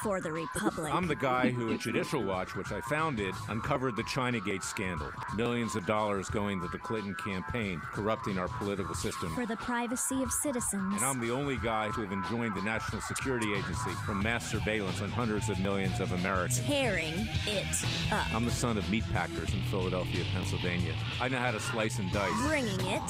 for the Republic. I'm the guy who at Judicial Watch, which I founded, uncovered the Chinagate scandal. Millions of dollars going to the Clinton campaign, corrupting our political system. For the privacy of citizens. And I'm the only guy to have enjoined the National Security Agency from mass surveillance on hundreds of millions of Americans. Tearing it up. I'm the son of meatpackers in Philadelphia, Pennsylvania. I know how to slice and dice. Bringing it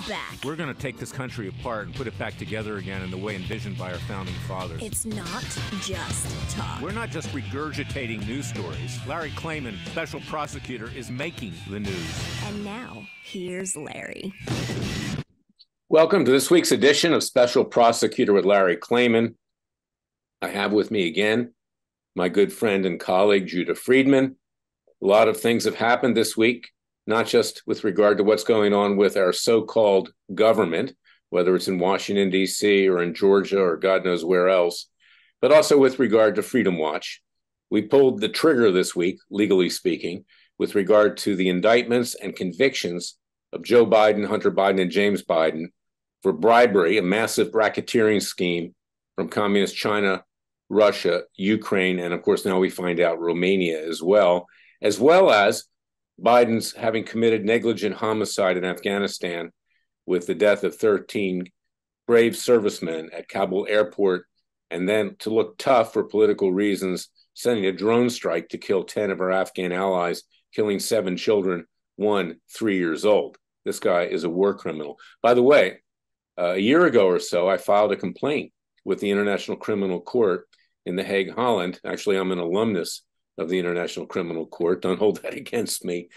back. We're going to take this country apart and put it back together again in the way envisioned by our founding fathers. It's not just talk. We're not just regurgitating news stories. Larry Klayman, special prosecutor, is making the news. And now, here's Larry. Welcome to this week's edition of Special Prosecutor with Larry Klayman. I have with me again my good friend and colleague, Judah Friedman. A lot of things have happened this week, not just with regard to what's going on with our so-called government, whether it's in Washington, D.C. or in Georgia or God knows where else, but also with regard to Freedom Watch. We pulled the trigger this week, legally speaking, with regard to the indictments and convictions of Joe Biden, Hunter Biden, and James Biden for bribery, a massive racketeering scheme from communist China, Russia, Ukraine, and of course now we find out Romania as well as Biden's having committed negligent homicide in Afghanistan with the death of 13 brave servicemen at Kabul airport, and then to look tough for political reasons, sending a drone strike to kill 10 of our Afghan allies, killing 7 children, 1 3 years old. This guy is a war criminal. By the way, a year ago or so, I filed a complaint with the International Criminal Court in The Hague, Holland. Actually, I'm an alumnus of the International Criminal Court. Don't hold that against me.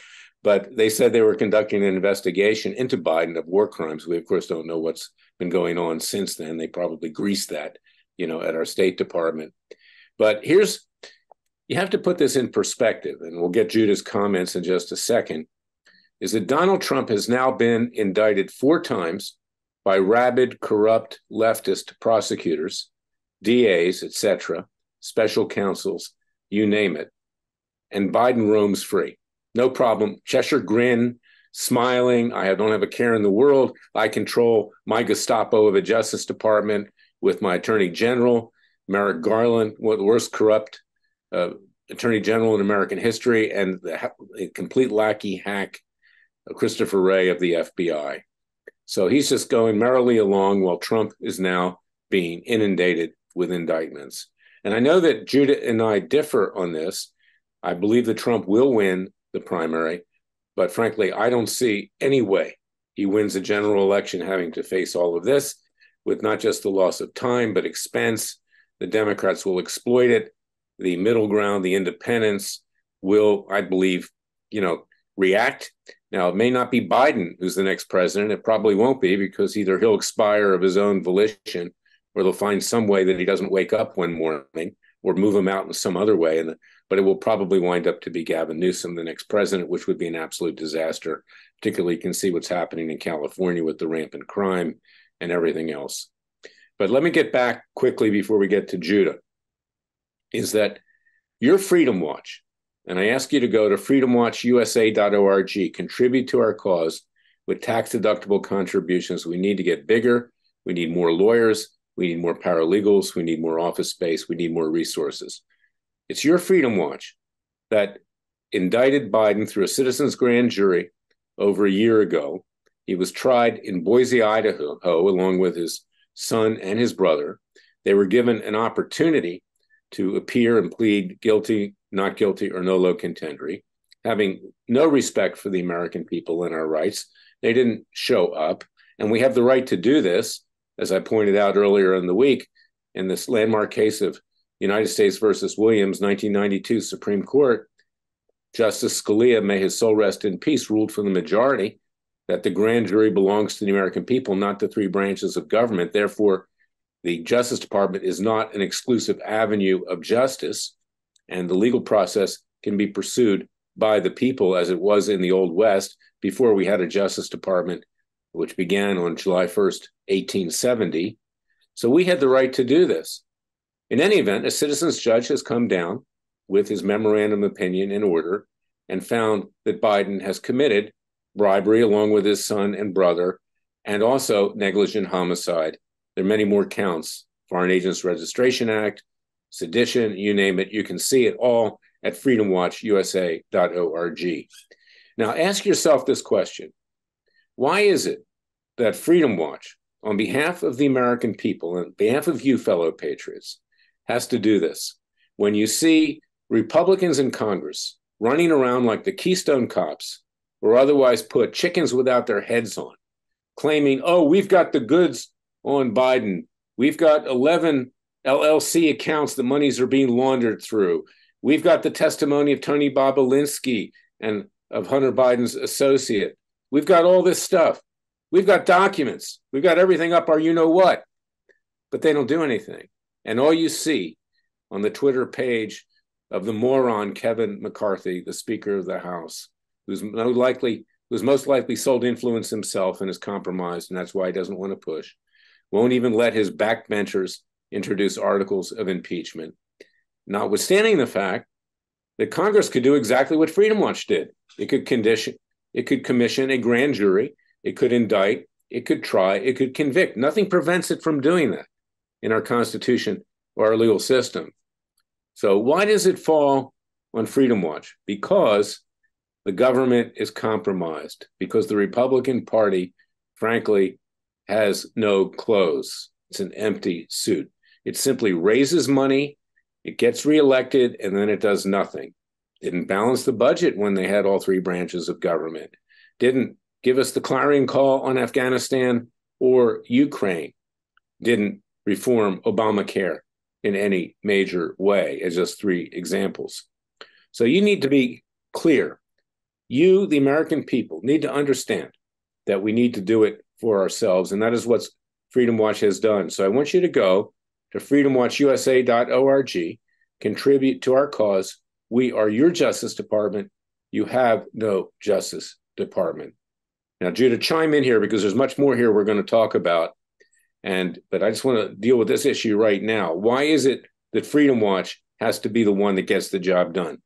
But they said they were conducting an investigation into Biden of war crimes. We, of course, don't know what's been going on since then. They probably greased that, at our State Department. But you have to put this in perspective, and we'll get Judah's comments in just a second, is that Donald Trump has now been indicted 4 times by rabid, corrupt leftist prosecutors, DAs, etc., special counsels, you name it. And Biden roams free. No problem. Cheshire grin, smiling. I don't have a care in the world. I control my Gestapo of the Justice Department with my Attorney General, Merrick Garland, the worst corrupt Attorney General in American history, and the complete lackey hack, Christopher Wray of the FBI. So he's just going merrily along while Trump is now being inundated with indictments. And I know that Judah and I differ on this. I believe that Trump will win the primary, but frankly, I don't see any way he wins the general election having to face all of this with not just the loss of time, but expense. The Democrats will exploit it. The middle ground, the independents will, I believe, react. Now, it may not be Biden who's the next president. It probably won't be, because either he'll expire of his own volition, or they'll find some way that he doesn't wake up one morning, or move him out in some other way. But it will probably wind up to be Gavin Newsom, the next president, which would be an absolute disaster. Particularly, you can see what's happening in California with the rampant crime and everything else. But let me get back quickly before we get to Judah, is that your Freedom Watch, and I ask you to go to freedomwatchusa.org, contribute to our cause with tax-deductible contributions. We need to get bigger. We need more lawyers. We need more paralegals. We need more office space. We need more resources. It's your Freedom Watch that indicted Biden through a citizens' grand jury over a year ago. He was tried in Boise, Idaho, along with his son and his brother. They were given an opportunity to appear and plead guilty, not guilty, or nolo contendere, having no respect for the American people and our rights. They didn't show up. And we have the right to do this, as I pointed out earlier in the week, in this landmark case of United States versus Williams, 1992 Supreme Court. Justice Scalia, may his soul rest in peace, ruled for the majority that the grand jury belongs to the American people, not the 3 branches of government. Therefore, the Justice Department is not an exclusive avenue of justice, and the legal process can be pursued by the people, as it was in the Old West before we had a Justice Department, which began on July 1st, 1870. So we had the right to do this. In any event, a citizens judge has come down with his memorandum of opinion in order and found that Biden has committed bribery along with his son and brother, and also negligent homicide. There are many more counts: Foreign Agents Registration Act, sedition, you name it. You can see it all at freedomwatchusa.org. Now, ask yourself this question. Why is it that Freedom Watch, on behalf of the American people, and on behalf of you, fellow patriots, has to do this? When you see Republicans in Congress running around like the Keystone Cops, or otherwise put chickens without their heads on, claiming, oh, we've got the goods on Biden. We've got 11 LLC accounts the monies are being laundered through. We've got the testimony of Tony Bobulinski and of Hunter Biden's associate. We've got all this stuff. We've got documents. We've got everything up our you-know-what. But they don't do anything. And all you see on the Twitter page of the moron Kevin McCarthy, the Speaker of the House, who's most likely sold influence himself and is compromised, and that's why he doesn't want to push, won't even let his backbenchers introduce articles of impeachment, notwithstanding the fact that Congress could do exactly what Freedom Watch did. It could commission a grand jury, it could indict, it could try, it could convict. Nothing prevents it from doing that in our Constitution or our legal system. So why does it fall on Freedom Watch? Because the government is compromised, because the Republican Party, frankly, has no clothes. It's an empty suit. It simply raises money, it gets reelected, and then it does nothing. Didn't balance the budget when they had all three branches of government. Didn't give us the clarion call on Afghanistan or Ukraine. Didn't reform Obamacare in any major way, as just three examples. So you need to be clear. You, the American people, need to understand that we need to do it for ourselves, and that is what Freedom Watch has done. So I want you to go to freedomwatchusa.org, contribute to our cause. We are your Justice Department. You have no Justice Department. Now, Judah, chime in here because there's much more here we're going to talk about. But I just want to deal with this issue right now. Why is it that Freedom Watch has to be the one that gets the job done?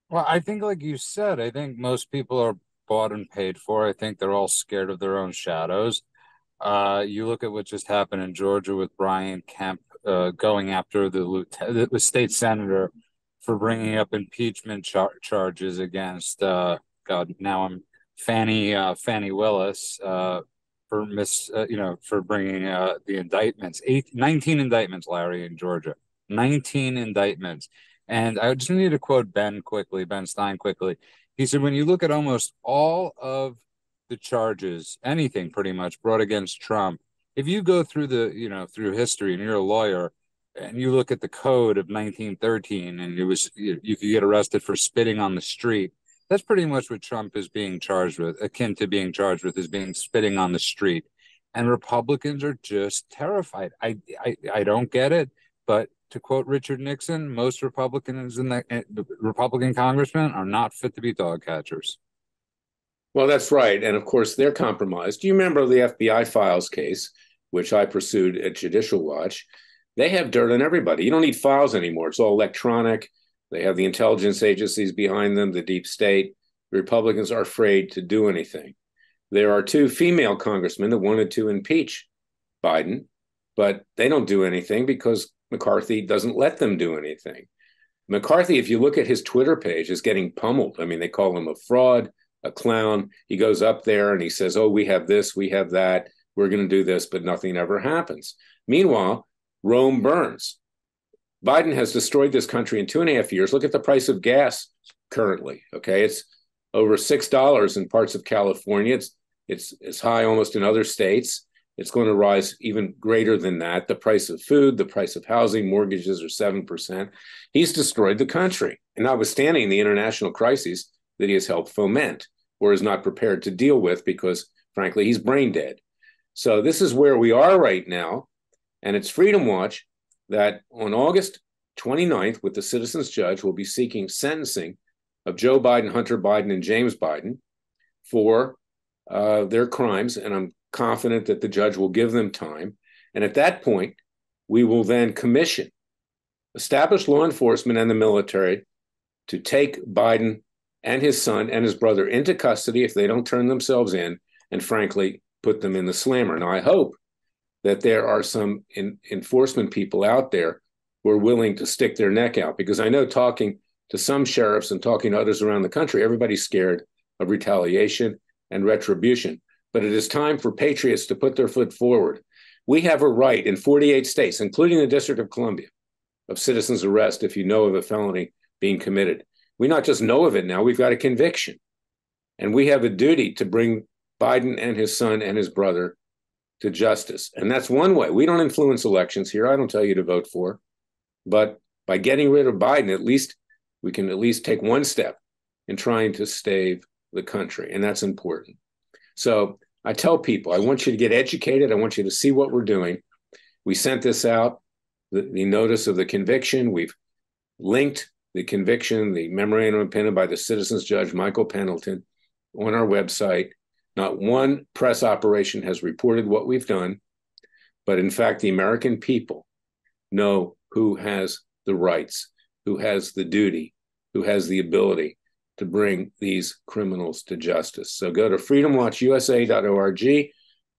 Well, I think, like you said, I think most people are bought and paid for. I think they're all scared of their own shadows. You look at what just happened in Georgia with Brian Kemp going after the state senator for bringing up impeachment charges against Fannie Willis for for bringing the indictments. 19 indictments, Larry, in Georgia. 19 indictments. And I just need to quote Ben Stein quickly. He said, when you look at almost all of the charges, anything pretty much brought against Trump, if you go through through history and you're a lawyer and you look at the code of 1913 and you could get arrested for spitting on the street, that's pretty much what Trump is being charged with, akin to being charged with, is being spitting on the street. And Republicans are just terrified. I don't get it, but to quote Richard Nixon, most Republicans Republican congressmen are not fit to be dog catchers. Well, that's right. And of course, they're compromised. Do you remember the FBI files case, which I pursued at Judicial Watch? They have dirt on everybody. You don't need files anymore. It's all electronic. They have the intelligence agencies behind them, the deep state. The Republicans are afraid to do anything. There are two female congressmen that wanted to impeach Biden, but they don't do anything because McCarthy doesn't let them do anything. McCarthy, if you look at his Twitter page, is getting pummeled. I mean, they call him a fraud, a clown. He goes up there and he says, oh, we have this, we have that, we're going to do this, but nothing ever happens. Meanwhile, Rome burns. Biden has destroyed this country in 2.5 years. Look at the price of gas currently, okay? It's over $6 in parts of California. It's high almost in other states. It's going to rise even greater than that. The price of food, the price of housing, mortgages are 7%. He's destroyed the country. And notwithstanding the international crises that he has helped foment or is not prepared to deal with because, frankly, he's brain dead. So this is where we are right now. And it's Freedom Watch that on August 29th, with the Citizens Judge, will be seeking sentencing of Joe Biden, Hunter Biden, and James Biden for their crimes. And I'm confident that the judge will give them time. And at that point, we will then commission established law enforcement and the military to take Biden and his son and his brother into custody if they don't turn themselves in, and frankly, put them in the slammer. Now, I hope that there are some enforcement people out there who are willing to stick their neck out. Because I know talking to some sheriffs and talking to others around the country, everybody's scared of retaliation and retribution. But it is time for patriots to put their foot forward. We have a right in 48 states, including the District of Columbia, of citizen's arrest if you know of a felony being committed. We not just know of it now, we've got a conviction. And we have a duty to bring Biden and his son and his brother to justice. And that's one way. We don't influence elections here. I don't tell you to vote for. But by getting rid of Biden, at least we can at least take one step in trying to save the country. And that's important. So I tell people, I want you to get educated. I want you to see what we're doing. We sent this out, the notice of the conviction. We've linked the conviction, the memorandum opinion by the Citizens Judge Michael Pendleton on our website. Not one press operation has reported what we've done, but in fact, the American people know who has the rights, who has the duty, who has the ability to bring these criminals to justice. So go to freedomwatchusa.org.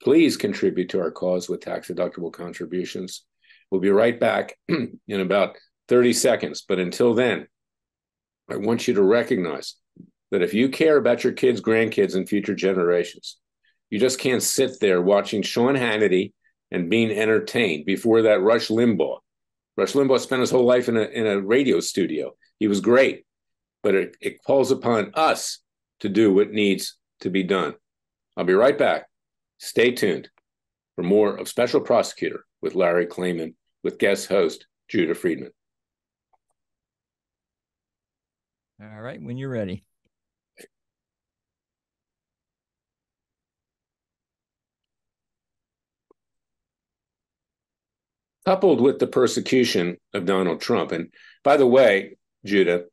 Please contribute to our cause with tax-deductible contributions. We'll be right back in about 30 seconds. But until then, I want you to recognize that if you care about your kids, grandkids, and future generations, you just can't sit there watching Sean Hannity and being entertained before that Rush Limbaugh. Rush Limbaugh spent his whole life in a radio studio. He was great, but it calls upon us to do what needs to be done. I'll be right back. Stay tuned for more of Special Prosecutor with Larry Klayman with guest host Judah Friedman. All right, when you're ready. Coupled with the persecution of Donald Trump, and by the way, Judah,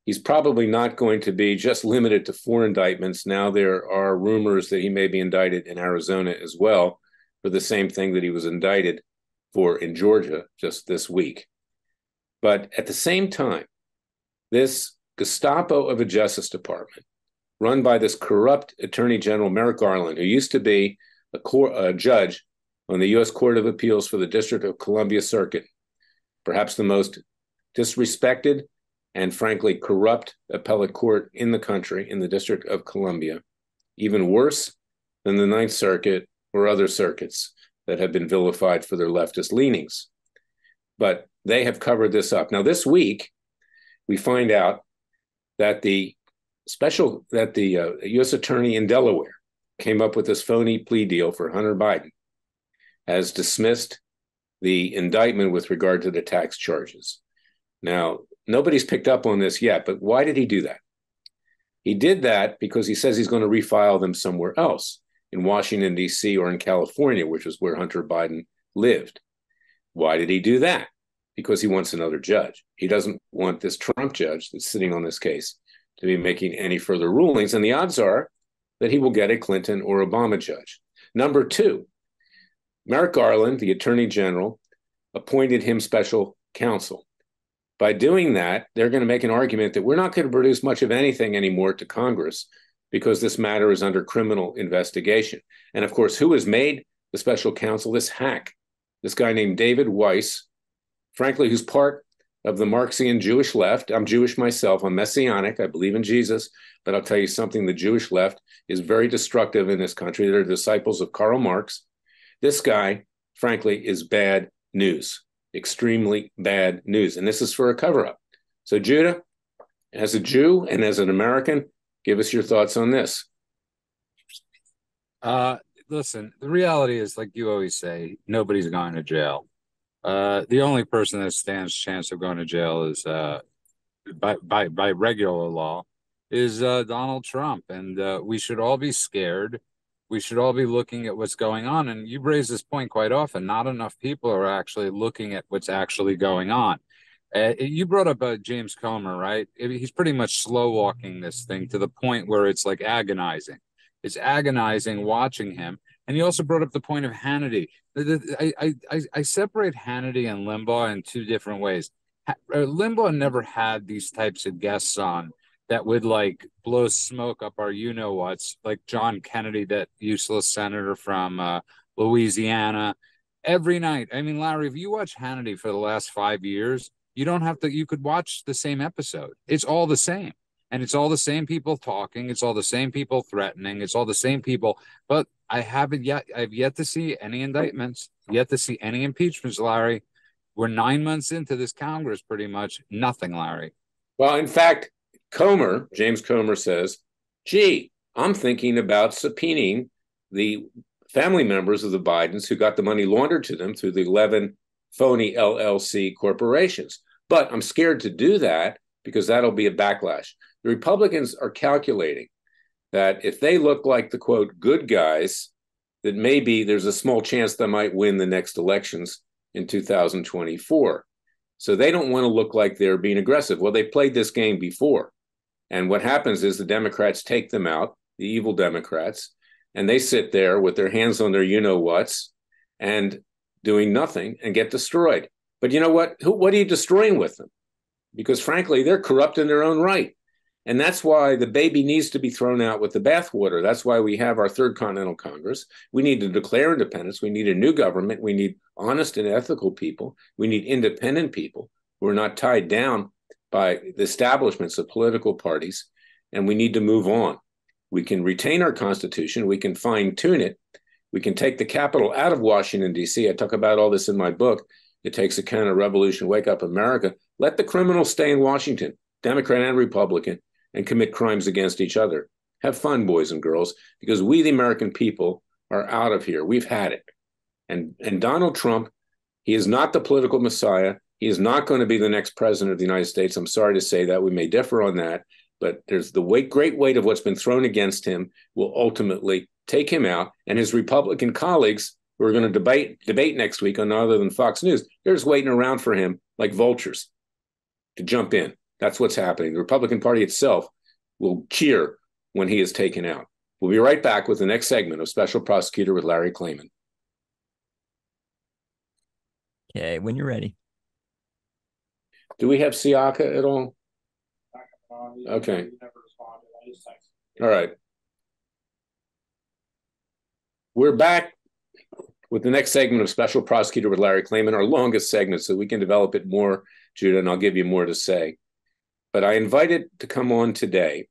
he's probably not going to be just limited to 4 indictments. Now there are rumors that he may be indicted in Arizona as well for the same thing that he was indicted for in Georgia just this week. But at the same time, this Gestapo of a Justice Department run by this corrupt Attorney General Merrick Garland, who used to be a judge on the U.S. Court of Appeals for the District of Columbia Circuit, perhaps the most disrespected and frankly corrupt appellate court in the country, in the District of Columbia, even worse than the Ninth Circuit or other circuits that have been vilified for their leftist leanings. But they have covered this up. Now, this week, we find out that the U.S. attorney in Delaware came up with this phony plea deal for Hunter Biden, has dismissed the indictment with regard to the tax charges. Now, nobody's picked up on this yet, but why did he do that? He did that because he says he's going to refile them somewhere else, in Washington, D.C. or in California, which is where Hunter Biden lived. Why did he do that? Because he wants another judge. He doesn't want this Trump judge that's sitting on this case to be making any further rulings, and the odds are that he will get a Clinton or Obama judge. Number 2, Merrick Garland, the Attorney General, appointed him special counsel. By doing that, they're going to make an argument that we're not going to produce much of anything anymore to Congress because this matter is under criminal investigation. And of course, who has made the special counsel? This hack, this guy named David Weiss, frankly, who's part of the Marxian Jewish left. I'm Jewish myself. I'm Messianic. I believe in Jesus. But I'll tell you something, the Jewish left is very destructive in this country. They're disciples of Karl Marx. This guy, frankly, is bad news, extremely bad news. And this is for a cover-up. So, Judah, as a Jew and as an American, give us your thoughts on this. Listen, the reality is, like you always say, nobody's going to jail. The only person that stands chance of going to jail is, by regular law, is Donald Trump. And we should all be scared. We should all be looking at what's going on. And you raise this point quite often. Not enough people are actually looking at what's actually going on. You brought up James Comer, right? He's pretty much slow walking this thing to the point where it's like agonizing. It's agonizing watching him. And you also brought up the point of Hannity. I separate Hannity and Limbaugh in 2 different ways. Limbaugh never had these types of guests on that would like blow smoke up our you-know-whats, like John Kennedy, that useless senator from Louisiana, every night. I mean, Larry, if you watch Hannity for the last 5 years, you could watch the same episode. It's all the same. And it's all the same people talking. It's all the same people threatening. It's all the same people. But I've yet to see any indictments, yet to see any impeachments, Larry. We're 9 months into this Congress, pretty much. Nothing, Larry. Well, in fact, James Comer says, gee, I'm thinking about subpoenaing the family members of the Bidens who got the money laundered to them through the 11 phony LLC corporations. But I'm scared to do that because that'll be a backlash. The Republicans are calculating that if they look like the, quote, good guys, that maybe there's a small chance they might win the next elections in 2024. So they don't want to look like they're being aggressive. Well, they played this game before. And what happens is the Democrats take them out, the evil Democrats, and they sit there with their hands on their you-know-whats and doing nothing and get destroyed. But you know what? What are you destroying with them? Because frankly, they're corrupt in their own right. And that's why the baby needs to be thrown out with the bathwater. That's why we have our Third Continental Congress. We need to declare independence. We need a new government. We need honest and ethical people. We need independent people who are not tied down by the establishments of political parties. And we need to move on. We can retain our Constitution. We can fine-tune it. We can take the capital out of Washington, D.C. I talk about all this in my book. It Takes a Counter-Revolution, Wake Up America. Let the criminals stay in Washington, Democrat and Republican, and commit crimes against each other. Have fun, boys and girls, because we, the American people, are out of here. We've had it. And Donald Trump, he is not the political messiah. He is not going to be the next president of the United States. I'm sorry to say that. We may differ on that. But there's the great weight of what's been thrown against him will ultimately take him out. And his Republican colleagues who are going to debate next week on none other than Fox News, they're just waiting around for him like vultures to jump in. That's what's happening. The Republican Party itself will cheer when he is taken out. We'll be right back with the next segment of Special Prosecutor with Larry Klayman. Okay, when you're ready. Do we have Siaka at all? Okay. All right. We're back with the next segment of Special Prosecutor with Larry Klayman, our longest segment, so we can develop it more, Judah, and I'll give you more to say. But I invited to come on today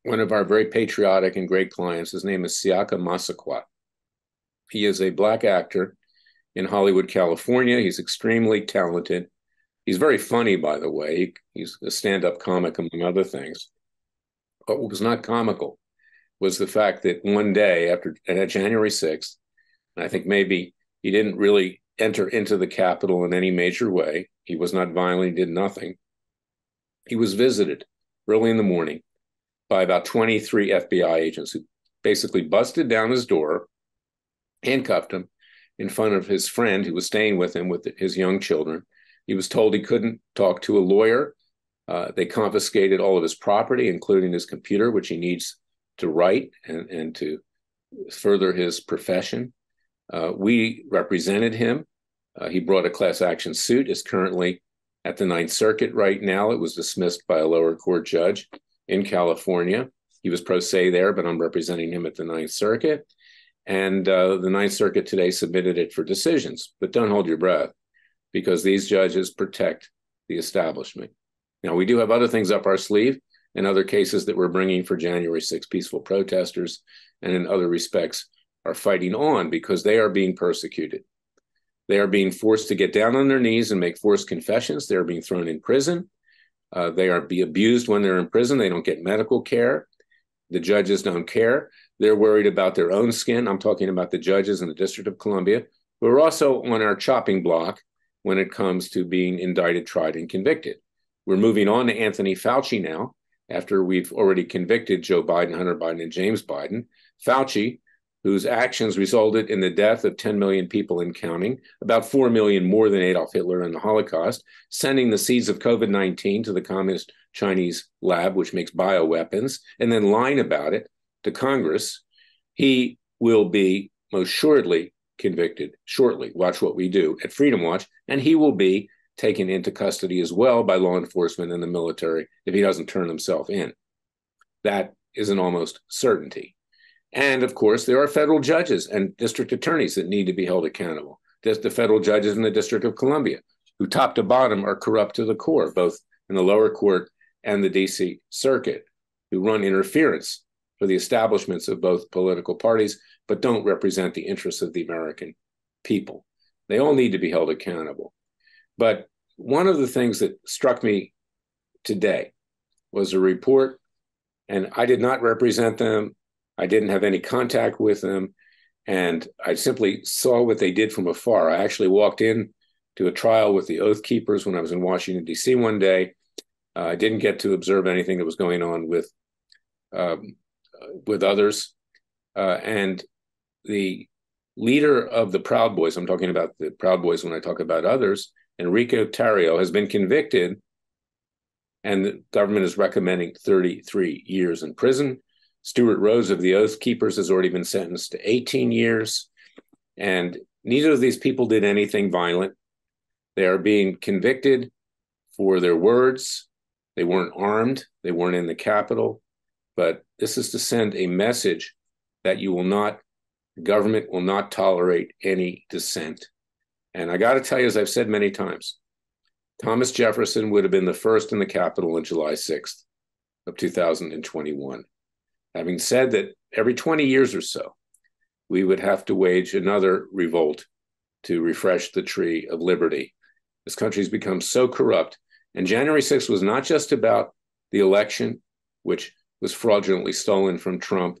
one of our very patriotic and great clients. His name is Siaka Massaquoi. He is a Black actor in Hollywood, California. He's extremely talented. He's very funny, by the way. He's a stand-up comic, among other things. But what was not comical was the fact that one day after January 6th, and I think maybe he didn't really enter into the Capitol in any major way. He was not violent, he did nothing. He was visited early in the morning by about 23 FBI agents who basically busted down his door, handcuffed him in front of his friend who was staying with him with his young children. He was told he couldn't talk to a lawyer. They confiscated all of his property, including his computer, which he needs to write and to further his profession. We represented him. He brought a class action suit. Is currently at the Ninth Circuit right now. It was dismissed by a lower court judge in California. He was pro se there, but I'm representing him at the Ninth Circuit. And the Ninth Circuit today submitted it for decisions. But don't hold your breath, because these judges protect the establishment. Now, we do have other things up our sleeve and other cases that we're bringing for January 6 peaceful protesters, and in other respects are fighting on because they are being persecuted. They are being forced to get down on their knees and make forced confessions. They are being thrown in prison. They are being abused when they're in prison. They don't get medical care. The judges don't care. They're worried about their own skin. I'm talking about the judges in the District of Columbia, who are also on our chopping block when it comes to being indicted, tried, and convicted. We're moving on to Anthony Fauci now, after we've already convicted Joe Biden, Hunter Biden, and James Biden. Fauci, whose actions resulted in the death of 10 million people and counting, about 4 million more than Adolf Hitler in the Holocaust, sending the seeds of COVID-19 to the Communist Chinese lab, which makes bioweapons, and then lying about it to Congress. He will be most assuredly convicted shortly. Watch what we do at Freedom Watch. And he will be taken into custody as well by law enforcement and the military if he doesn't turn himself in. That is an almost certainty. And of course, there are federal judges and district attorneys that need to be held accountable. Just the federal judges in the District of Columbia, who top to bottom are corrupt to the core, both in the lower court and the DC Circuit, who run interference for the establishments of both political parties, but don't represent the interests of the American people. They all need to be held accountable. But one of the things that struck me today was a report, and I did not represent them. I didn't have any contact with them. And I simply saw what they did from afar. I actually walked in to a trial with the Oath Keepers when I was in Washington, D.C. one day. I didn't get to observe anything that was going on with others. And the leader of the Proud Boys, I'm talking about the Proud Boys when I talk about others, Enrique Tarrio, has been convicted, and the government is recommending 33 years in prison. Stewart Rhodes of the Oath Keepers has already been sentenced to 18 years. And neither of these people did anything violent. They are being convicted for their words. They weren't armed. They weren't in the Capitol. But this is to send a message that the government will not tolerate any dissent. And I got to tell you, as I've said many times, Thomas Jefferson would have been the first in the Capitol on July 6th of 2021. Having said that, every 20 years or so, we would have to wage another revolt to refresh the tree of liberty. This country's become so corrupt. And January 6th was not just about the election, which was fraudulently stolen from Trump,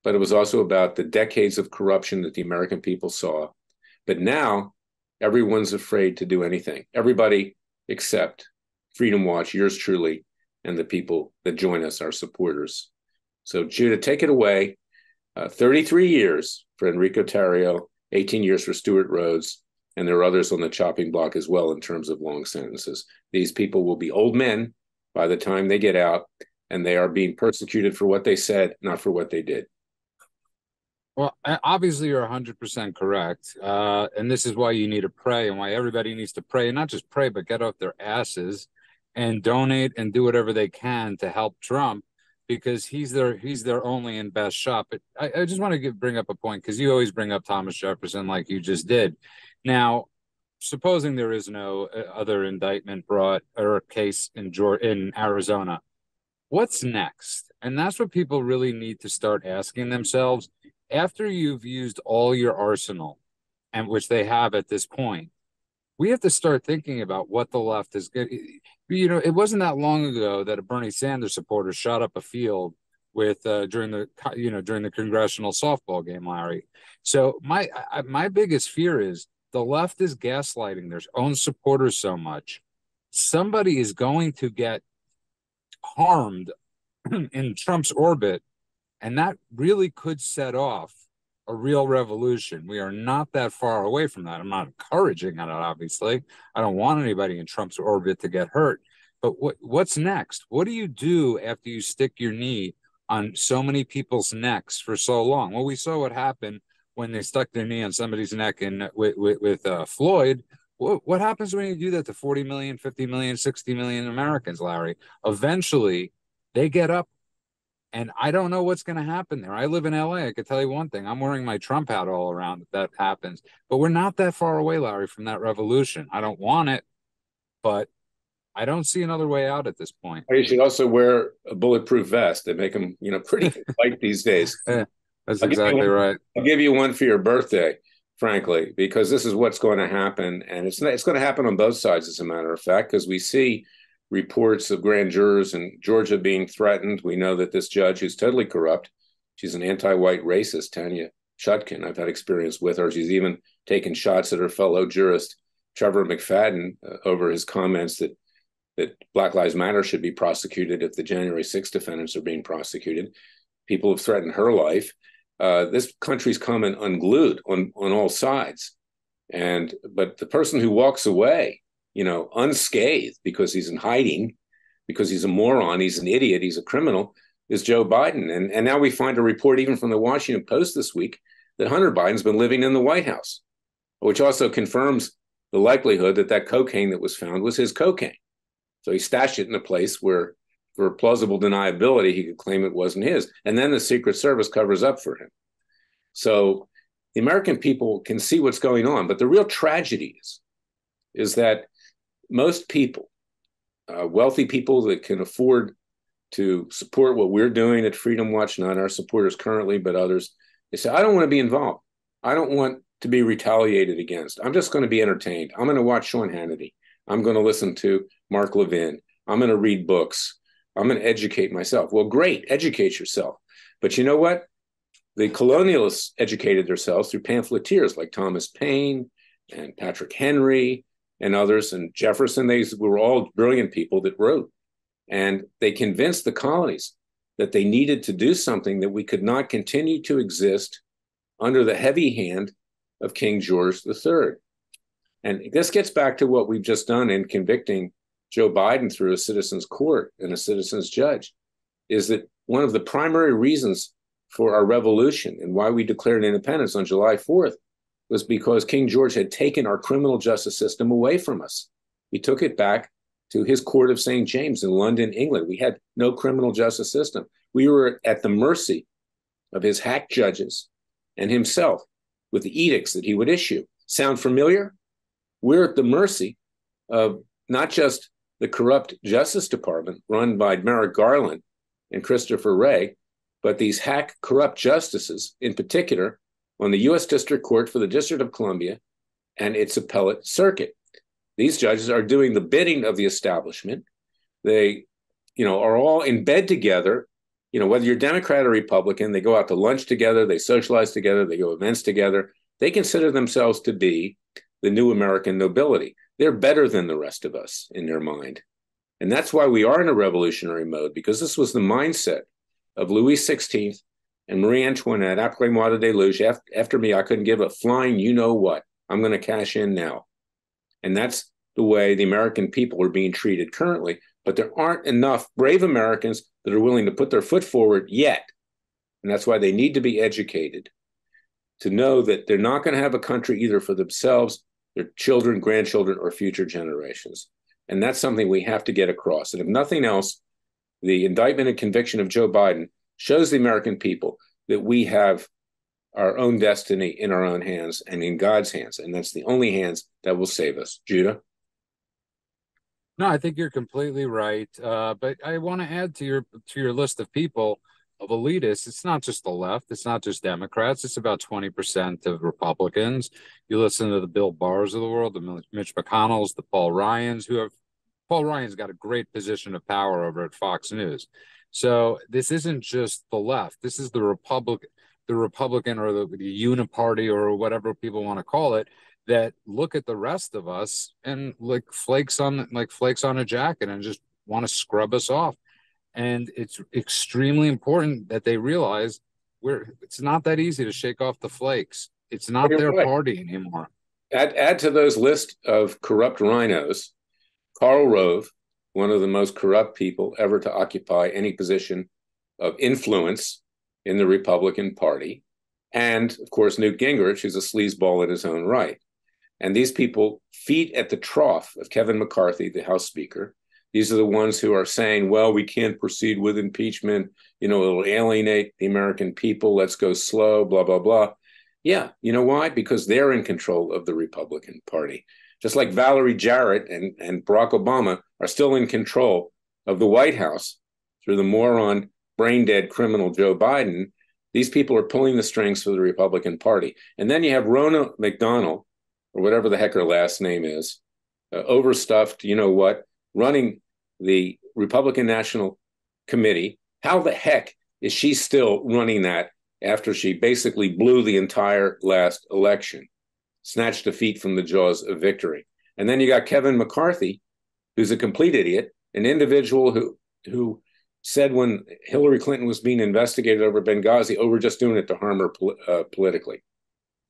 but it was also about the decades of corruption that the American people saw. But now, everyone's afraid to do anything. Everybody except Freedom Watch, yours truly, and the people that join us, our supporters. So, Judah, take it away. 33 years for Enrique Tarrio, 18 years for Stewart Rhodes, and there are others on the chopping block as well in terms of long sentences. These people will be old men by the time they get out, and they are being persecuted for what they said, not for what they did. Well, obviously, you're 100% correct. And this is why you need to pray and why everybody needs to pray, and not just pray, but get off their asses and donate and do whatever they can to help Trump, because he's their only and best shot. But I just want to bring up a point, because you always bring up Thomas Jefferson like you just did. Now, supposing there is no other indictment brought or case in Arizona, what's next? And that's what people really need to start asking themselves. After you've used all your arsenal, and which they have at this point, we have to start thinking about what the left is good. You know, it wasn't that long ago that a Bernie Sanders supporter shot up a field with during the congressional softball game, Larry. So my biggest fear is the left is gaslighting their own supporters so much. Somebody is going to get harmed in Trump's orbit, and that really could set off a real revolution. We are not that far away from that. I'm not encouraging it, obviously. I don't want anybody in Trump's orbit to get hurt. But what's next? What do you do after you stick your knee on so many people's necks for so long? Well, we saw what happened when they stuck their knee on somebody's neck with Floyd. What happens when you do that to 40 million, 50 million, 60 million Americans, Larry? Eventually, they get up. And I don't know what's going to happen there. I live in LA. I can tell you one thing. I'm wearing my Trump hat all around if that happens. But we're not that far away, Larry, from that revolution. I don't want it, but I don't see another way out at this point. You should also wear a bulletproof vest. They make them, pretty light these days. Yeah, that's exactly right. I'll give you one for your birthday, frankly, because this is what's going to happen. And it's going to happen on both sides, as a matter of fact, because we see reports of grand jurors in Georgia being threatened. We know that this judge, who's totally corrupt, she's an anti-white racist, Tanya Chutkan. I've had experience with her. She's even taken shots at her fellow jurist, Trevor McFadden, over his comments that Black Lives Matter should be prosecuted if the January 6th defendants are being prosecuted. People have threatened her life. This country's coming unglued on all sides. But the person who walks away, unscathed because he's in hiding, because he's a moron, he's an idiot, he's a criminal, is Joe Biden. And now we find a report even from the Washington Post this week that Hunter Biden's been living in the White House, which also confirms the likelihood that cocaine that was found was his cocaine. So he stashed it in a place where for plausible deniability, he could claim it wasn't his. And then the Secret Service covers up for him. So the American people can see what's going on. But the real tragedy is that most people, wealthy people that can afford to support what we're doing at Freedom Watch, not our supporters currently, but others, they say, I don't want to be involved. I don't want to be retaliated against. I'm just going to be entertained. I'm going to watch Sean Hannity. I'm going to listen to Mark Levin. I'm going to read books. I'm going to educate myself. Well, great, educate yourself. But you know what? The colonialists educated themselves through pamphleteers like Thomas Paine and Patrick Henry and others, and Jefferson. They were all brilliant people that wrote. And they convinced the colonies that they needed to do something, that we could not continue to exist under the heavy hand of King George III. And this gets back to what we've just done in convicting Joe Biden through a citizen's court and a citizen's judge, is that one of the primary reasons for our revolution and why we declared independence on July 4th was because King George had taken our criminal justice system away from us. He took it back to his court of St. James in London, England. We had no criminal justice system. We were at the mercy of his hack judges and himself with the edicts that he would issue. Sound familiar? We're at the mercy of not just the corrupt Justice Department run by Merrick Garland and Christopher Wray, but these hack corrupt justices, in particular, on the U.S. District Court for the District of Columbia and its appellate circuit. These judges are doing the bidding of the establishment. They, are all in bed together. Whether you're Democrat or Republican, they go out to lunch together, they socialize together, they go events together. They consider themselves to be the new American nobility. They're better than the rest of us in their mind. And that's why we are in a revolutionary mode, because this was the mindset of Louis XVI and Marie Antoinette, après-moi the deluge. After me, I couldn't give a flying you-know-what. I'm going to cash in now. And that's the way the American people are being treated currently. But there aren't enough brave Americans that are willing to put their foot forward yet. And that's why they need to be educated to know that they're not going to have a country either for themselves, their children, grandchildren, or future generations. And that's something we have to get across. And if nothing else, the indictment and conviction of Joe Biden shows the American people that we have our own destiny in our own hands and in God's hands. And that's the only hands that will save us. Judah? No, I think you're completely right. But I want to add to your list of people, of elitists. It's not just the left. It's not just Democrats. It's about 20% of Republicans. You listen to the Bill Barrs of the world, the Mitch McConnells, the Paul Ryans, Paul Ryan's got a great position of power over at Fox News. So this isn't just the left. This is the Republican or the uniparty or whatever people want to call it, that look at the rest of us and like flakes on a jacket and just want to scrub us off. And it's extremely important that they realize it's not that easy to shake off the flakes. It's not their party anymore. Add to those list of corrupt rhinos, Karl Rove, one of the most corrupt people ever to occupy any position of influence in the Republican Party, and of course Newt Gingrich, who's a sleazeball in his own right. And these people feed at the trough of Kevin McCarthy, the House Speaker. These are the ones who are saying, well, we can't proceed with impeachment. It'll alienate the American people. Let's go slow, blah, blah, blah. Yeah, you know why? Because they're in control of the Republican Party. Just like Valerie Jarrett and Barack Obama are still in control of the White House through the moron, brain-dead criminal Joe Biden. These people are pulling the strings for the Republican Party. And then you have Rona McDonald, or whatever the heck her last name is, overstuffed, running the Republican National Committee. How the heck is she still running that after she basically blew the entire last election, snatched defeat from the jaws of victory? And then you got Kevin McCarthy, who's a complete idiot, an individual who said when Hillary Clinton was being investigated over Benghazi, we're just doing it to harm her politically,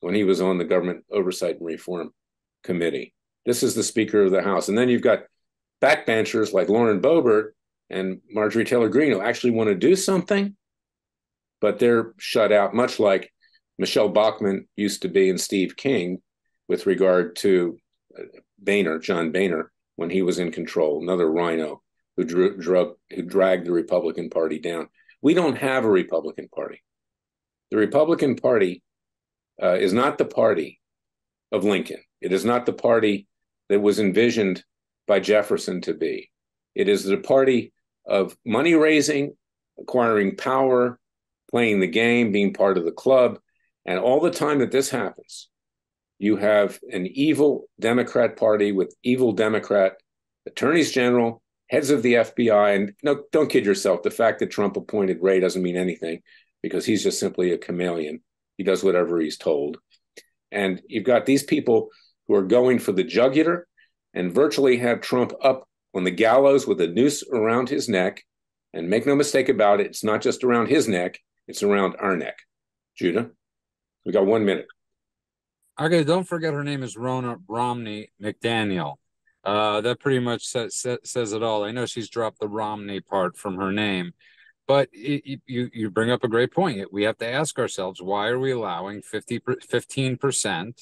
when he was on the Government Oversight and Reform Committee. This is the Speaker of the House. And then you've got backbenchers like Lauren Boebert and Marjorie Taylor Greene who actually want to do something, but they're shut out, much like Michelle Bachmann used to be and Steve King with regard to John Boehner, when he was in control, another rhino who dragged the Republican Party down. We don't have a Republican Party. The Republican Party is not the party of Lincoln. It is not the party that was envisioned by Jefferson to be. It is the party of money raising, acquiring power, playing the game, being part of the club. And all the time that this happens, you have an evil Democrat Party with evil Democrat attorneys general, heads of the FBI. And no, don't kid yourself. The fact that Trump appointed Wray doesn't mean anything because he's just simply a chameleon. He does whatever he's told. And you've got these people who are going for the jugular and virtually have Trump up on the gallows with a noose around his neck. And make no mistake about it, it's not just around his neck, it's around our neck. Judah, we got 1 minute. Okay, don't forget her name is Ronna Romney McDaniel. That pretty much says it all. I know she's dropped the Romney part from her name, but you bring up a great point. We have to ask ourselves, why are we allowing 15%?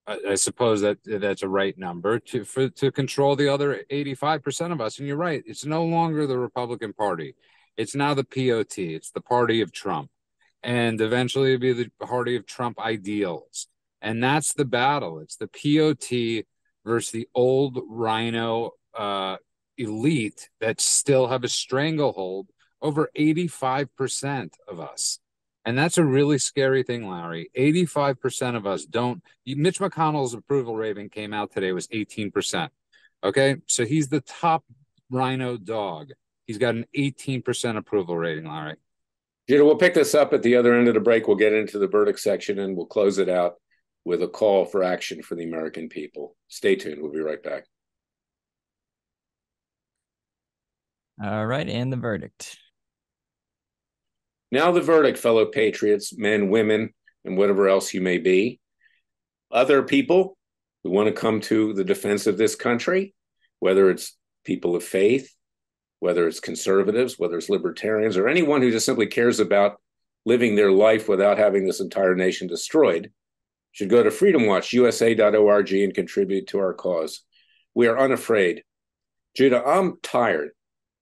I suppose that's a right number to control the other 85% of us. And you're right, it's no longer the Republican Party. It's now the POT. It's the party of Trump. And eventually it'll be the party of Trump ideals. And that's the battle. It's the POT versus the old rhino elite that still have a stranglehold over 85% of us. And that's a really scary thing, Larry. 85% of us don't. Mitch McConnell's approval rating came out today was 18%. Okay, so he's the top rhino dog. He's got an 18% approval rating, Larry. Judah, we'll pick this up at the other end of the break. We'll get into the verdict section and we'll close it out with a call for action for the American people. Stay tuned. We'll be right back. All right, and the verdict. Now the verdict, fellow patriots, men, women, and whatever else you may be. Other people who want to come to the defense of this country, whether it's people of faith, whether it's conservatives, whether it's libertarians, or anyone who just simply cares about living their life without having this entire nation destroyed, should go to freedomwatchusa.org and contribute to our cause. We are unafraid. Judah, I'm tired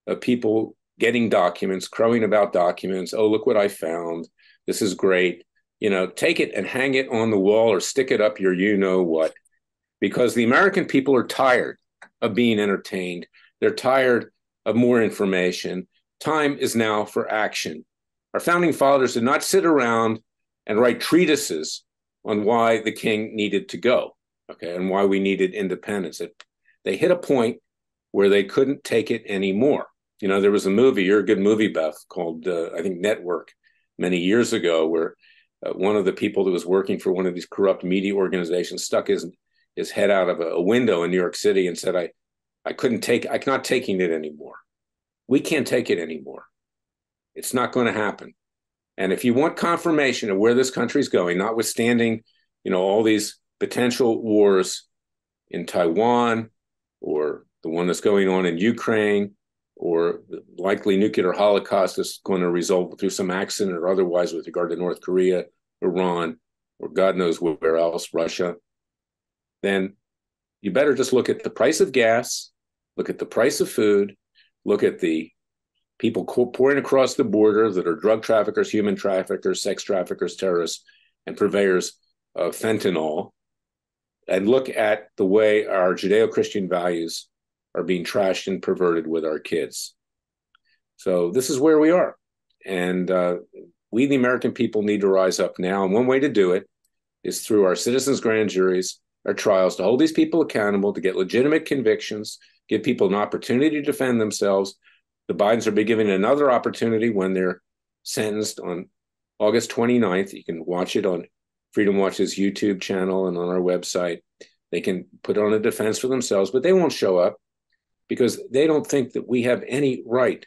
of people getting documents, crowing about documents. Oh, look what I found. This is great. You know, take it and hang it on the wall or stick it up your you-know-what. Because the American people are tired of being entertained. They're tired of more information. Time is now for action. Our founding fathers did not sit around and write treatises on why the king needed to go, okay, and why we needed independence. They hit a point where they couldn't take it anymore. You know, there was a movie, you're a good movie buff, called, I think, Network, many years ago, where one of the people that was working for one of these corrupt media organizations stuck his head out of a window in New York City and said, I'm not taking it anymore. We can't take it anymore. It's not going to happen. And if you want confirmation of where this country's going, notwithstanding, you know, all these potential wars in Taiwan or the one that's going on in Ukraine, or the likely nuclear holocaust is going to result through some accident or otherwise with regard to North Korea, Iran, or God knows where else, Russia, then you better just look at the price of gas, look at the price of food, look at the people pouring across the border that are drug traffickers, human traffickers, sex traffickers, terrorists, and purveyors of fentanyl, and look at the way our Judeo-Christian values are being trashed and perverted with our kids. So this is where we are. And we, the American people, need to rise up now. And one way to do it is through our citizens' grand juries, our trials, to hold these people accountable, to get legitimate convictions, give people an opportunity to defend themselves. The Bidens are being given another opportunity when they're sentenced on August 29th. You can watch it on Freedom Watch's YouTube channel and on our website. They can put on a defense for themselves, but they won't show up because they don't think that we have any right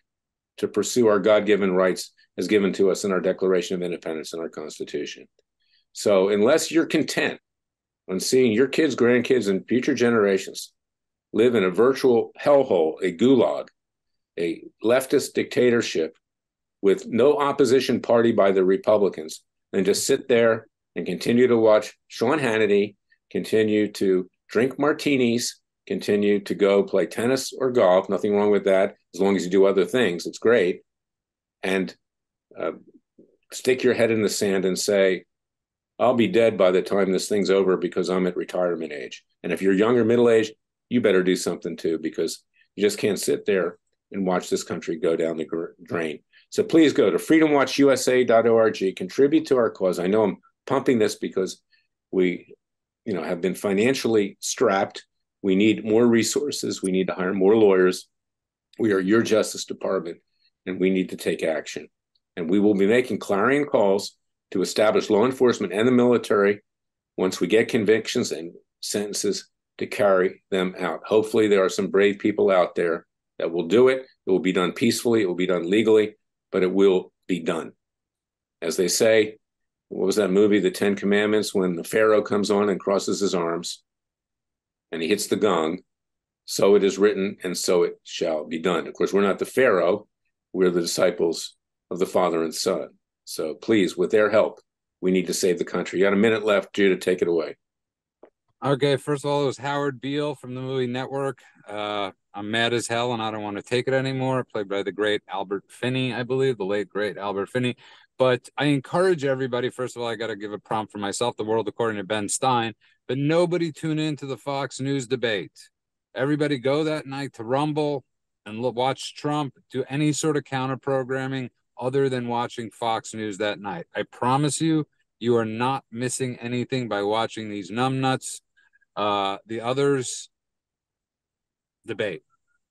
to pursue our God-given rights as given to us in our Declaration of Independence and our Constitution. So unless you're content on seeing your kids, grandkids, and future generations live in a virtual hellhole, a gulag, a leftist dictatorship with no opposition party by the Republicans, and just sit there and continue to watch Sean Hannity, continue to drink martinis, continue to go play tennis or golf. Nothing wrong with that. As long as you do other things, it's great. And stick your head in the sand and say, I'll be dead by the time this thing's over because I'm at retirement age. And if you're young or middle aged, you better do something too, because you just can't sit there and watch this country go down the drain. So please go to freedomwatchusa.org, contribute to our cause. I know I'm pumping this because we, have been financially strapped. We need more resources. We need to hire more lawyers. We are your Justice Department, and we need to take action. And we will be making clarion calls to establish law enforcement and the military once we get convictions and sentences to carry them out. Hopefully there are some brave people out there that will do it. It will be done peacefully. It will be done legally, but it will be done. As they say, what was that movie, The Ten Commandments, when the Pharaoh comes on and crosses his arms and he hits the gong, so it is written and so it shall be done. Of course, we're not the Pharaoh. We're the disciples of the Father and Son. So please, with their help, we need to save the country. You got a minute left, Judah, take it away. Okay, first of all, it was Howard Beale from the movie Network. I'm mad as hell and I don't want to take it anymore. Played by the great Albert Finney, I believe, the late, great Albert Finney. But I encourage everybody, first of all, I got to give a prompt for myself, The World According to Ben Stein, but nobody tune into the Fox News debate. Everybody go that night to Rumble and watch Trump do any sort of counter programming other than watching Fox News that night. I promise you, you are not missing anything by watching these numbnuts. The others debate.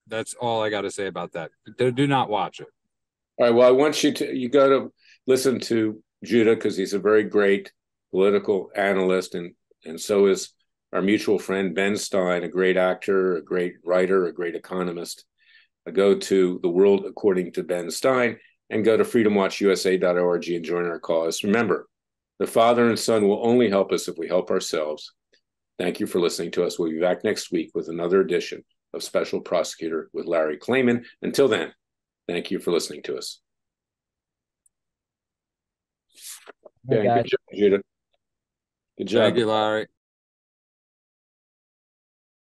That's all I got to say about that. Do not watch it. All right. Well, I want you got to listen to Judah because he's a very great political analyst, and so is our mutual friend Ben Stein, a great actor, a great writer, a great economist. Go to The World According to Ben Stein and go to freedomwatchusa.org and join our cause. Remember, the Father and Son will only help us if we help ourselves. Thank you for listening to us. We'll be back next week with another edition of Special Prosecutor with Larry Klayman. Until then, thank you for listening to us. Hey, Good job, Judah. Good job. Thank you, Larry.